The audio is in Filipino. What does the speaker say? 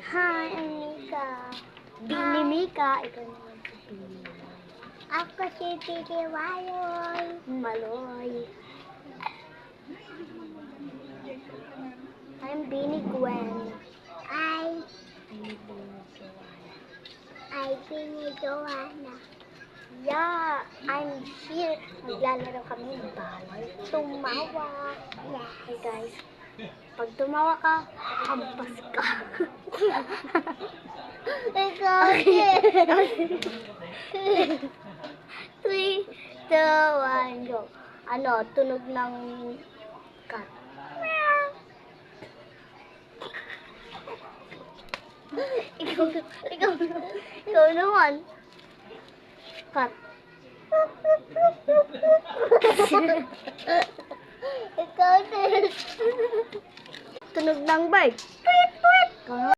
Hi, I'm Mika. Bini Mika. Ikaw naman si Bini. Ako si Bini Maloy. Maloy. I'm Bini Gwen. I'm Bini Joanna. I'm Bini Joanna. Yeah, I'm here. Maglalaro kami ng bawal tumawa. Yeah. Hey guys, pag tumawa ka, hampas ka. Ikaw, 3, 2, 1, go. Ano, tunog ng cat. ikaw naman. Cat. Ikaw din. Tunog ng bird. Tweet, tweet.